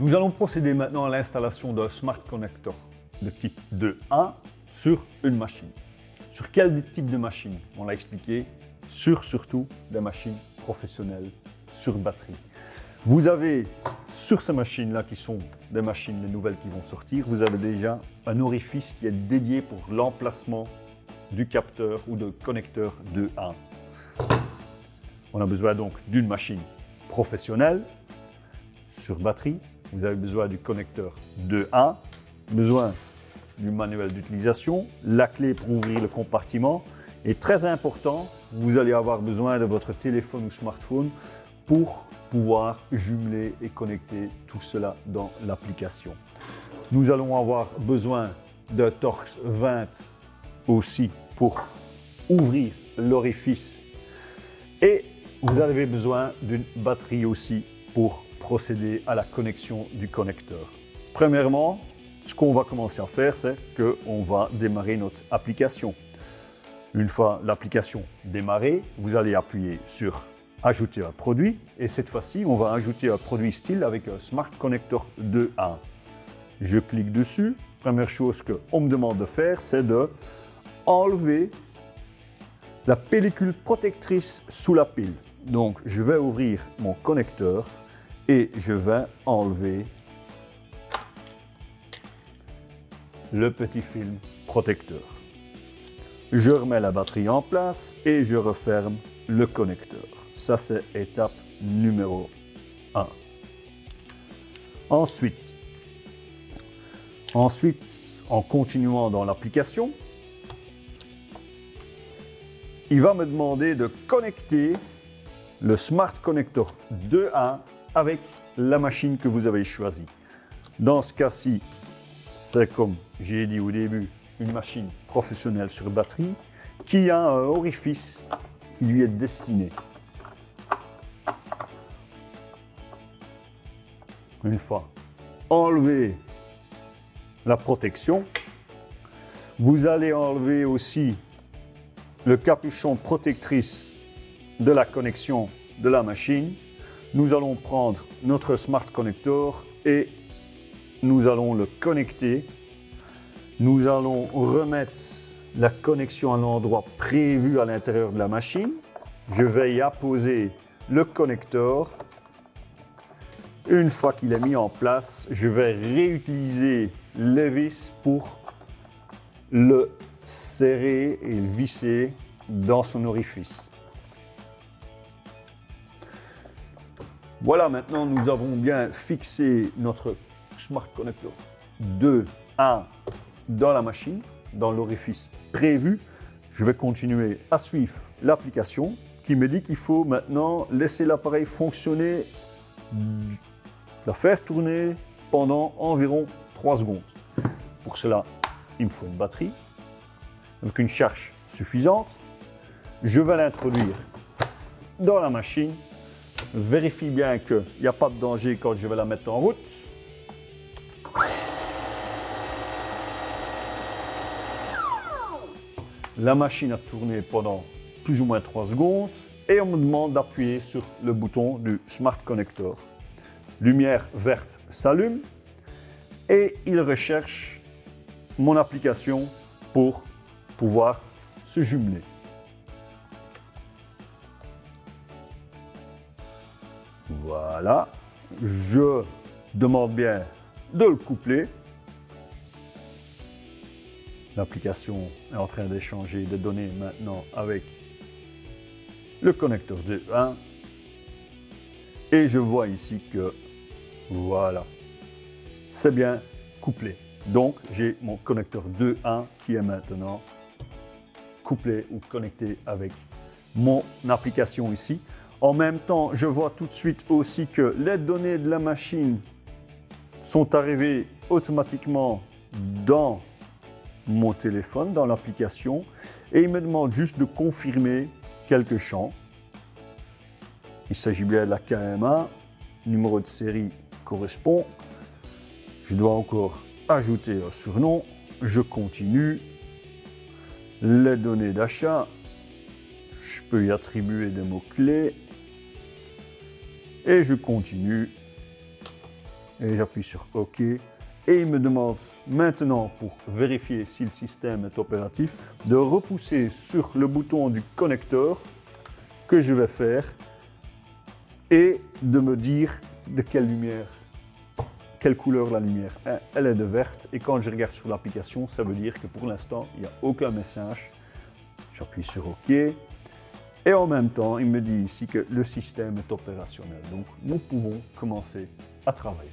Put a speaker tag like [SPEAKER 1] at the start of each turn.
[SPEAKER 1] Nous allons procéder maintenant à l'installation d'un Smart Connector de type 2A sur une machine. Sur quel type de machine? On l'a expliqué, surtout des machines professionnelles sur batterie. Vous avez sur ces machines-là, qui sont des machines, les nouvelles qui vont sortir, vous avez déjà un orifice qui est dédié pour l'emplacement du capteur ou de connecteur 2A. On a besoin donc d'une machine professionnelle sur batterie. Vous avez besoin du connecteur 2A, besoin du manuel d'utilisation, la clé pour ouvrir le compartiment et très important, vous allez avoir besoin de votre téléphone ou smartphone pour pouvoir jumeler et connecter tout cela dans l'application. Nous allons avoir besoin d'un Torx 20 aussi pour ouvrir l'orifice et vous avez besoin d'une batterie aussi pour procéder à la connexion du connecteur. Premièrement, ce qu'on va commencer à faire, c'est qu'on va démarrer notre application. Une fois l'application démarrée, vous allez appuyer sur Ajouter un produit et cette fois-ci, on va ajouter un produit style avec un Smart Connector 2A. Je clique dessus. Première chose qu'on me demande de faire, c'est de enlever la pellicule protectrice sous la pile. Donc, je vais ouvrir mon connecteur et je vais enlever le petit film protecteur. Je remets la batterie en place et je referme le connecteur. Ça, c'est étape numéro 1. Ensuite, en continuant dans l'application, il va me demander de connecter le Smart Connector 2A avec la machine que vous avez choisie. Dans ce cas-ci, c'est comme j'ai dit au début, une machine professionnelle sur batterie qui a un orifice qui lui est destiné. Une fois enlevé la protection, vous allez enlever aussi le capuchon protectrice de la connexion de la machine. Nous allons prendre notre Smart Connector et nous allons le connecter. Nous allons remettre la connexion à l'endroit prévu à l'intérieur de la machine. Je vais y apposer le connecteur. Une fois qu'il est mis en place, je vais réutiliser les vis pour le serrer et le visser dans son orifice. Voilà, maintenant nous avons bien fixé notre Smart Connector 2A dans la machine, dans l'orifice prévu. Je vais continuer à suivre l'application qui me dit qu'il faut maintenant laisser l'appareil fonctionner, la faire tourner pendant environ 3 secondes. Pour cela, il me faut une batterie avec une charge suffisante. Je vais l'introduire dans la machine. Vérifie bien qu'il n'y a pas de danger quand je vais la mettre en route. La machine a tourné pendant plus ou moins 3 secondes et on me demande d'appuyer sur le bouton du Smart Connector. Lumière verte s'allume et il recherche mon application pour pouvoir se jumeler. Voilà, je demande bien de le coupler. L'application est en train d'échanger des données maintenant avec le connecteur 2A. Et je vois ici que voilà, c'est bien couplé. Donc, j'ai mon connecteur 2A qui est maintenant couplé ou connecté avec mon application ici. En même temps, je vois tout de suite aussi que les données de la machine sont arrivées automatiquement dans mon téléphone, dans l'application, et il me demande juste de confirmer quelques champs. Il s'agit bien de la KMA, numéro de série correspond. Je dois encore ajouter un surnom, je continue. Les données d'achat, je peux y attribuer des mots-clés. Et je continue. et j'appuie sur OK. Et il me demande maintenant, pour vérifier si le système est opératif, de repousser sur le bouton du connecteur que je vais faire et de me dire de quelle lumière, quelle couleur la lumière. Elle est de verte et quand je regarde sur l'application, ça veut dire que pour l'instant, il n'y a aucun message. J'appuie sur OK. Et en même temps, il me dit ici que le système est opérationnel. Donc, nous pouvons commencer à travailler.